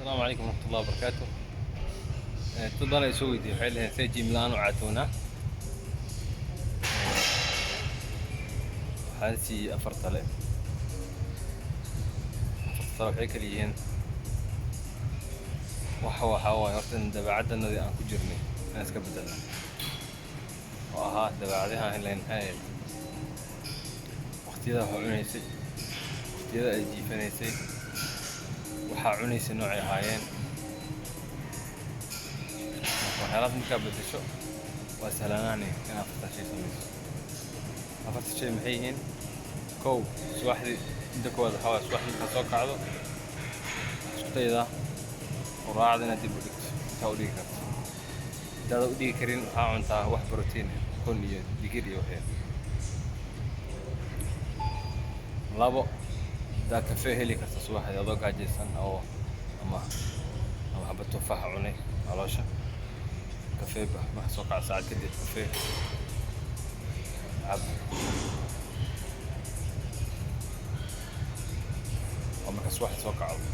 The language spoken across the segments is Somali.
السلام عليكم ورحمة الله وبركاته. تفضل يا سويدي حيلها سيجي ميلانو عاتونا حالسي أفرطلة waxay kala yihiin waxa waaye horta dabeecaddanadii aan ku jirnay inaan iska bedelno oo ahaa dabeecadaha in layn hayay waqtiyada wax cunaysay waqtiyada ay jiifanaysay waxaa cunaysay noocay ahaayeen waxyaalahaas markaa bedesho waa sahlanaanay in afartan shay samayso afartan shay maxay yihiin kow subaxdii inta koowaad waxaa waaye subaxdii markaa soo kacdo isku daydaa quraacda inaad dib u dhigto intaa u dhigi karto hadaadan u dhigi karin waxaa cuntaa wax borotiin ah kun iyo digir iyo waxyar labo haddaad kafee heli karto subaxdii adoo gaajaysan oo ama xabba tufaax cunay caloosha kafee marka soo kaca saacad kadib kafee cab oo marka subaxdii soo kacdo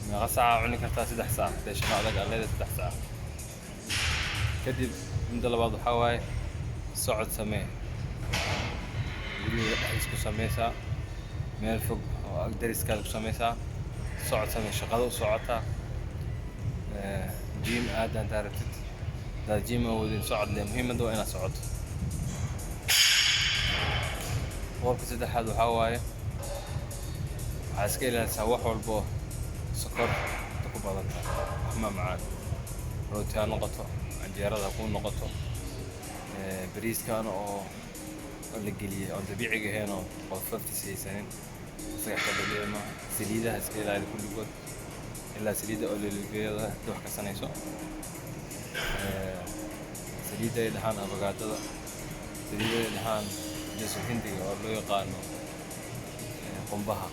meeqa saaca cuni kartaa 3 saac hadday shaqo adag aad leedahay 3 saac kadib midda labaad waxaa waaye socod samee guriga dhexdiisa ku sameysaa meel fog oo ag dariskaada ku sameysaa socod samee shaqada u socotaa jiim aad haddaad rabtid haddaad jiim awoodin socod leh muhiimadda waa inaad socoto qodobka saddexaad waxaa waaye waxaa iska ilaalisaa wax walba oo sokor ku badan tahay wax ma macaan rooti ha noqoto canjeerada ha kuu noqoto bariiskaana oo la geliyey oon dabiiciga ahayn oo qolfaftiisa haysanin isaga xataa dabiici maaha saliidaha iska ilaali kulligood ilaa saliidda ololiveeda hadda wax karsanayso saliidda ay dhahaan afagaadada saliidda ay dhahaan jasur hindiga oo loo yaqaano qumbaha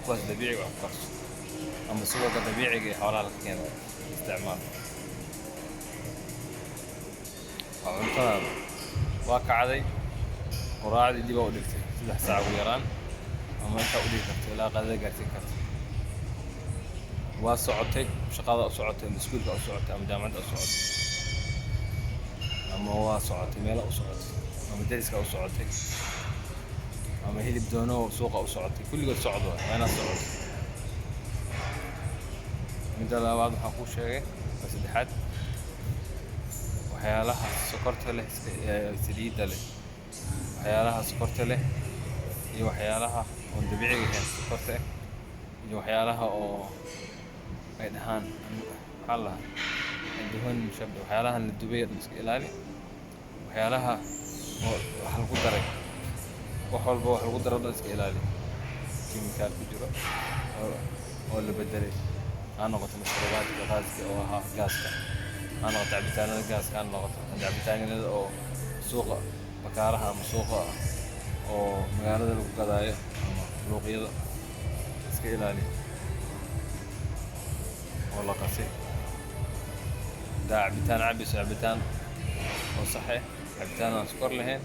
kuwaas dabiiciga wax ku karso ama subagga dabiiciga ee xoolaha laga keeno isticmaal waa cuntadaada waa kacday quraacdii dib aa u dhigtay 3 saac ugu yaraan ama intaa u dhigi karto ilaa qadada gaarsiin karto waa socotay shaqada u socotay ama iskuulka u socotay ama jaamacadda u socotay ama waa socotay meelo u socotay ama dariska u socotay ama hilib doono suuqa u socotay kulligood socdo waa inaad socoto midda labaad waxaan kuu sheegay waa saddexaad waxyaalaha sokorta leh saliidda leh waxyaalaha sokorta leh iyo waxyaalaha oo dabiiciga ahayn sokorta ah iyo waxyaalaha oo ay dhahaan maxaa la dhahaa duhan mushabba waxyaalahan la dubay iska ilaali waxyaalaha oo wax lagu daray wax walba wax lagu daro dhan iska ilaali kiimikaal ku jiro oo la bedelay ha noqoto mashruubaadka gaaska oo ahaa gaaska ha noqoto cabitaanada gaaska ha noqoto cabitaanada oo suuqa bakaaraha ama suuqa oo magaalada lagu gadaayo ama luuqyada iska ilaali oo la qasay haddaa cabitaan cabayso cabitaan oo sax ah cabitaan aan sokor lahayn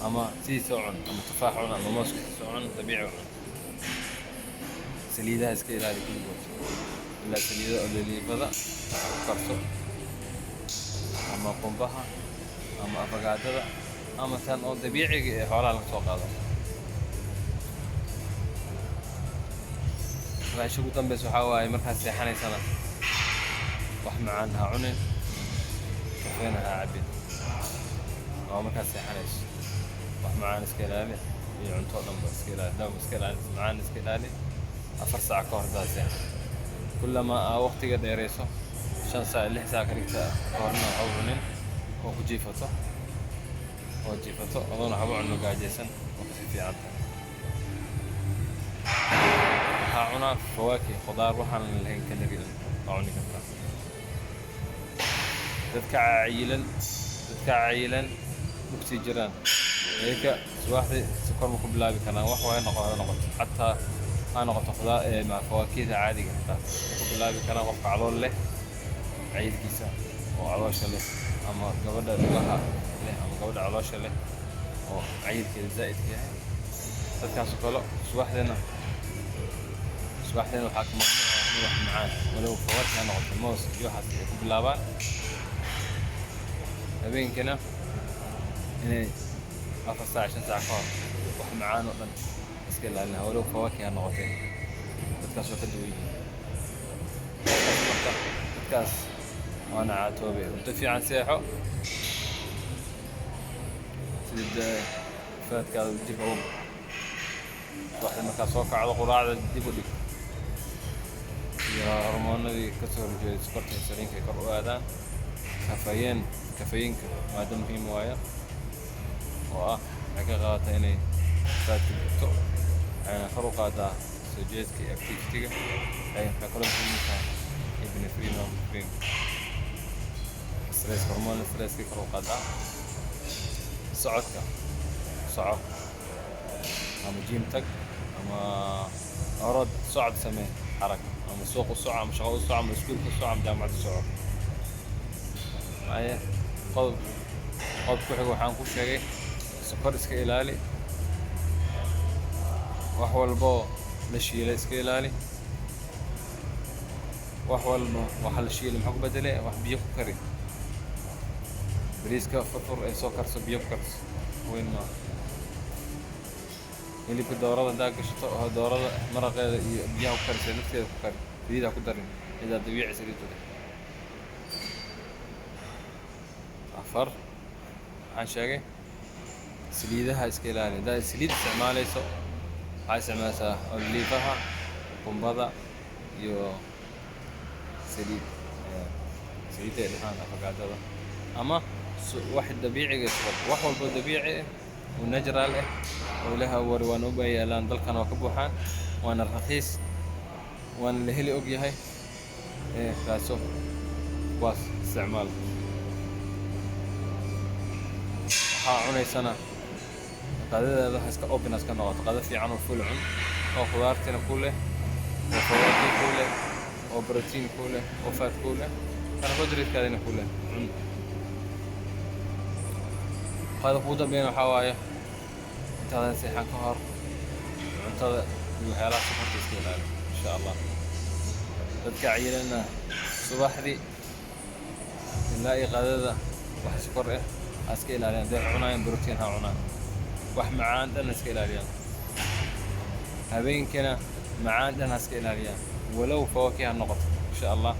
ama sidiisa cun ama tufaax cun ama mooskiisa cun dabiici cun saliidaha iska ilaali kulligood ilaa saliida ololiifada ku karso ama qumbaha ama afagaadada ama tan oo dabiiciga ee xoolaha laga soo qaado meesha ugu dambeysa waxaa waaye markaad seexanaysana wax macaan ha cunin kafeena ha cabin oo markaad seexanayso wax macaan iska ilaali iyo cunto dhanba iska ilaali dawma iska ilaali macaan iska ilaali 4 saac ka hor haddaad seexan kullama aa waqtiga dheerayso 5 saac 6 saac ka dhigta ka horna waxba cunin oo ku jiifato adoona waxba cunno gaajaysan oo kasi fiican tahay waxaa cunaa fawaakih khudaar waxaan lahayn kalooriin waa cuni kartaa dadka cayilan mugsi jiraan iyaga subaxdii sokor ma ku bilaabi karaan wax way noqoto xataa ha noqoto khudaar fawaakihda caadiga xitaa ku bilaabi karaan qofka calool leh cayilkiisa oo caloosha leh ama gabadha lugaha leh ama gabadha caloosha leh oo cayilkeeda zaa'idka yahay dadkaas oo kale subaxdeena waxaa ka mamnuuc wax macaan walow fawaakih ha noqoto moos iyo waxaas ay ku bilaabaan habeenkina inay 4 saac 5 saac ka hor wax macaan oo dhan iska ilaalina walow fawaakih ha noqotee dadkaas waa ka duwan yihiin marka dadkaas waana caatoobe cunto fiican seexo sida faadkaada dib ugu waxda markaa soo kacdo quraacda dib u dhig iyo hormoonadii ka soo horjeeda sokorta insuliinka kor u aadaan kafayinka maada muhiim waayo oo ah waxay ka qaadataa inay faadka gubto waxayna kor u qaadaa soo jeedka iyo activity-ga waxay kala muhiim tahay epinephrine oo muhiim stress hormoon stresska kor u qaadaa socodka soco ama gym tag ama orod socod samee xaraka ama suuq u soco ama shaqo u soco ama iskuulka u soco ama jaamacad u soco معايا qodob ku xiga waxaan ku sheegay sokor iska ilaali wax walbo la shiilay iska ilaali wax walbo waxa la shiilay maxaa ku bedelay wax biyo ku kari bariiska furfur ee soo karso biyo ku karso weyn ma hilibka doorada daa gashato oo doorada maraqeeda iyo biyaha ku karisa nafteeda ku kari biyaha ku darin idaa dabiici saliidda afar waxaan sheegay saliidaha iska ilaali hadaa saliid isticmaalayso waxaa isticmaalaysaa oliifaha kumbada iyo saliidda ay dhahaan afakaadada ama wax dabiiciga wax walbo dabiici ah oo natural ah oo ilaha wari waan u baayeelaan dalkan waa ka buuxaan waana raqiis waana la heli og yahay kaaso kuwaas isticmaal waxaa cunaysana qadadeeda iska open iska noqoto qada fiican oo full cun oo khudaartina ku leh oo fawaakih ku leh oo protein ku leh oo fat ku leh carbohydrate-kaadina ku leh cun qada ugu dambeyn waxaa waaye intaadan seexan ka hor cuntada iyo waxyaalaha sokorta iska ilaali insha allah dadka cayilana subaxdii ilaa iyo qadada wax sokor ah iska ilaaliyaan hadday cunayaan protein ha cunaan wax macaan dhan iska ilaaliyaan habeenkina macaan dhan iska ilaaliyaan walow fawaakih ha noqoto insha allah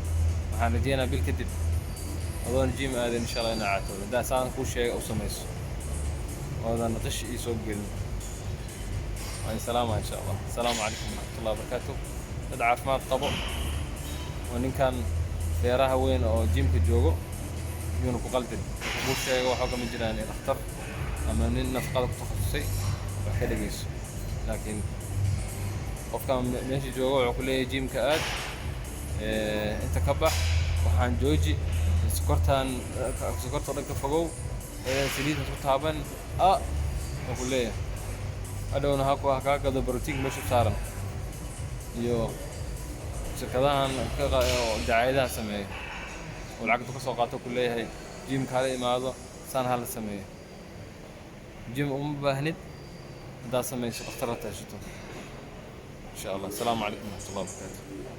waxaan rajeynayaa bil kadib adoon gym aadan insha allah inaa caatoodo haddaa saan kuu sheegay u samayso oodan qish ii soo gelin waan salaama insha allah asalaamu calaykum waraxmatullahi wabarakaatuh dad caafimaad qabo oo ninkan beeraha weyn oo gymka joogo يونو قلدن مو شيء واحد من جيراني اختار اما نين نفقد تخصصي وحده جيس لكن قف كان ماشي جوه كليه جيم كاد انت كبح وحان جوجي سكرت دنك فوقو سليد تابن اقول ليه ادونا هاكو هكاكا بروتين مش صارن iyo shirkadahan dacaayadaha sameeyo oo lacagta ka soo qaato ku leeyahay gym kale imaado san hal sameeyo gym uma baahnid hadaa sameeyso dhakhtar la taashato insha Allah. Assalaamu calaykum wa rahmatullahi wa barakatuh.